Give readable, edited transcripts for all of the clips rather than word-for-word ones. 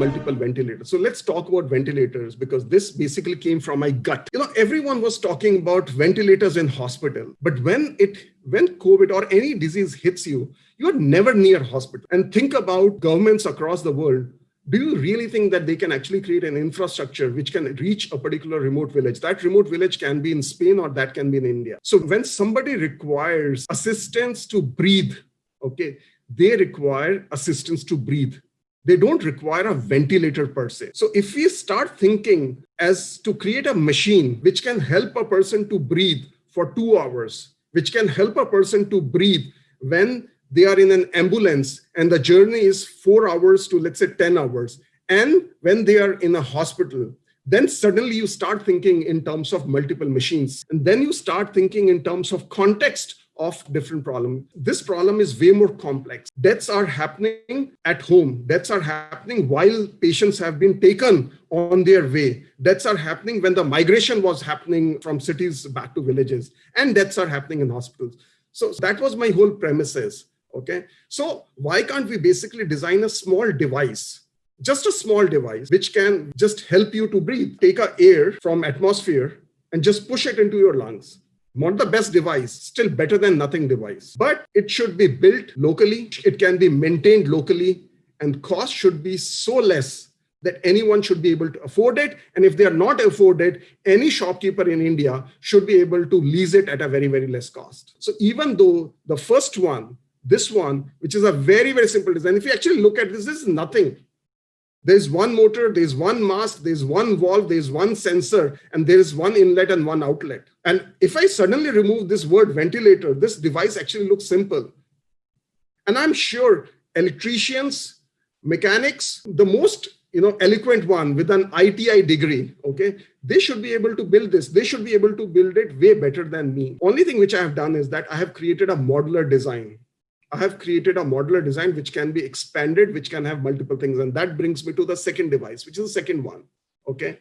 multiple ventilators. So let's talk about ventilators, because this basically came from my gut. Everyone was talking about ventilators in hospital, but when COVID or any disease hits you, you're never near hospital. And think about governments across the world. Do you really think that they can actually create an infrastructure which can reach a particular remote village? That remote village can be in Spain or that can be in India. So when somebody requires assistance to breathe, okay, they require assistance to breathe. They don't require a ventilator per se. So if we start thinking as to create a machine which can help a person to breathe for 2 hours, which can help a person to breathe when they are in an ambulance and the journey is 4 hours to, let's say, 10 hours. And when they are in a hospital, then suddenly you start thinking in terms of multiple machines. And then you start thinking in terms of context of different problems. This problem is way more complex. Deaths are happening at home. Deaths are happening while patients have been taken on their way. Deaths are happening when the migration was happening from cities back to villages. And deaths are happening in hospitals. So that was my whole premises. Okay, so why can't we basically design a small device, just a small device, which can just help you to breathe? Take air from atmosphere and just push it into your lungs. Not the best device, still better than nothing device. But it should be built locally. It can be maintained locally, and cost should be so less that anyone should be able to afford it. And if they are not afforded, any shopkeeper in India should be able to lease it at a very, very less cost. So even though the first one, this one, which is a very, very simple design. If you actually look at this, this is nothing. There's one motor, there's one mask, there's one valve, there's one sensor, and there is one inlet and one outlet. And if I suddenly remove this word ventilator, this device actually looks simple. And I'm sure electricians, mechanics, the most eloquent one with an ITI degree, okay, they should be able to build this. They should be able to build it way better than me. Only thing which I have done is that I have created a modular design. I have created a modular design which can be expanded, which can have multiple things. And that brings me to the second device, which is the second one. Okay.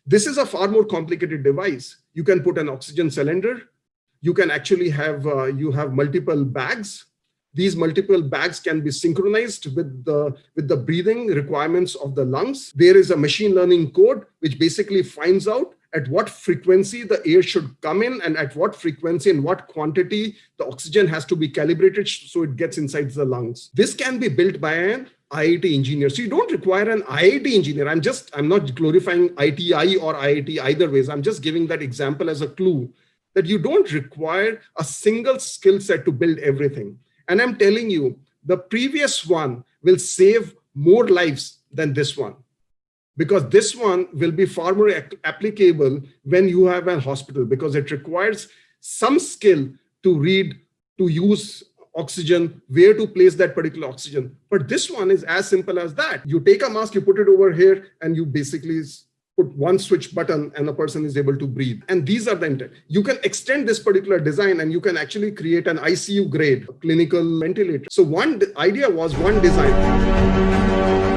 This is a far more complicated device. You can put an oxygen cylinder. You can actually have, you have multiple bags. These multiple bags can be synchronized with the breathing requirements of the lungs. There is a machine learning code which basically finds out at what frequency the air should come in and at what frequency and what quantity the oxygen has to be calibrated so it gets inside the lungs. This can be built by an IIT engineer. So you don't require an IIT engineer. I'm not glorifying ITI or IIT either ways. I'm just giving that example as a clue that you don't require a single skill set to build everything. And I'm telling you, the previous one will save more lives than this one, because this one will be far more applicable when you have a hospital, because it requires some skill to read, to use oxygen, where to place that particular oxygen. But this one is as simple as that. You take a mask, you put it over here, and you basically put one switch button and the person is able to breathe. And these are the intent. You can extend this particular design and you can actually create an ICU grade clinical ventilator. So one idea was one design.